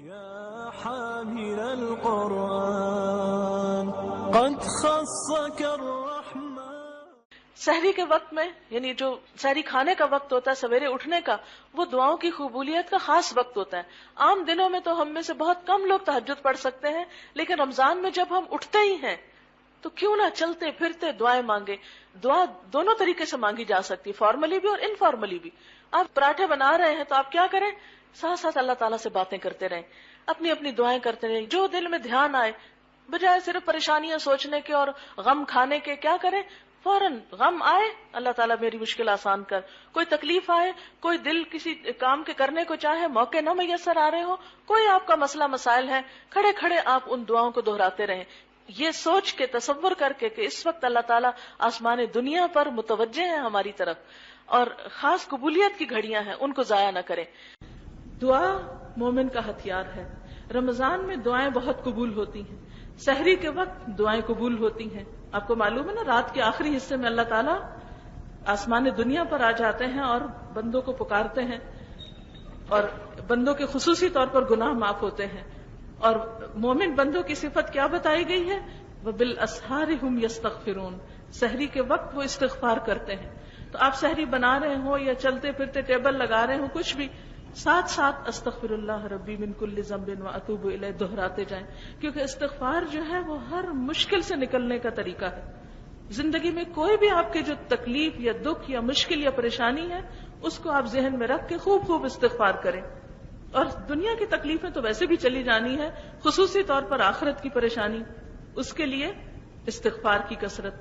يا حامل القرآن قد خصك الرحمن. سحری کے وقت میں، یعنی جو سحری کھانے کا وقت ہوتا ہے، سویرے اٹھنے کا، وہ دعاؤں کی قبولیت کا خاص وقت ہوتا ہے. عام دنوں میں تو ہم میں سے بہت کم لوگ تہجد پڑھ سکتے ہیں، لیکن رمضان میں جب ہم اٹھتے ہی ہیں تو کیوں نہ چلتے پھرتے دعائیں مانگے. دعا دونوں طریقے سے مانگی جا سکتی، فارملی بھی اور انفارملی بھی. آپ پراٹھے بنا رہے ہیں تو آپ کیا کریں، ساتھ ساتھ اللہ تعالیٰ سے باتیں کرتے رہیں، اپنی اپنی دعائیں کرتے رہیں، جو دل میں دھیان آئے، بجائے صرف پریشانیاں سوچنے کے اور غم کھانے کے. کیا کریں، فوراً غم آئے اللہ تعالیٰ میری مشکل آسان کر، کوئی تکلیف آئے، کوئی دل کسی کام کے کرنے کو چاہے، موقع نہ میسر آ رہے ہو، کوئی آپ کا مسئلہ مسائل ہے، کھڑے کھڑے آپ ان دعاؤں کو دہراتے رہیں، یہ سوچ کے، تصور کر کے کہ اس وقت اللہ تعالیٰ آسمان دنیا پر متوجہ ہیں ہماری طرف اور خاص قبولیت کی گھڑیاں ہیں، ان کو ضائع نہ کریں. دعا مومن کا ہتھیار ہے. رمضان میں دعائیں بہت قبول ہوتی ہیں، سحری کے وقت دعائیں قبول ہوتی ہیں. آپ کو معلوم ہے نا، رات کے آخری حصے میں اللہ تعالیٰ آسمان دنیا پر آ جاتے ہیں اور بندوں کو پکارتے ہیں، اور بندوں کے خصوصی طور پر گناہ معاف ہوتے ہیں. اور مومن بندوں کی صفت کیا بتائی گئی ہے، وَبِالْأَسْحَارِ هُمْ يَسْتَغْفِرُونَ، سحری کے وقت وہ استغفار کرتے ہیں. تو آپ سحری بنا رہے ہوں یا چلتے پھرتے ٹیبل لگا رہے ہوں، کچھ بھی، ساتھ ساتھ استغفر اللہ ربی من کل ذنب واتوب الیہ دہراتے جائیں، کیونکہ استغفار جو ہے وہ ہر مشکل سے نکلنے کا طریقہ ہے. زندگی میں کوئی بھی آپ کے جو تکلیف یا دکھ یا مشکل یا پریشانی ہے، اس کو آپ ذہن میں رکھ کے خوب خوب استغفار کریں. اور دنیا کی تکلیفیں تو ویسے بھی چلی جانی ہے، خصوصی طور پر آخرت کی پریشانی، اس کے لیے استغفار کی کثرت.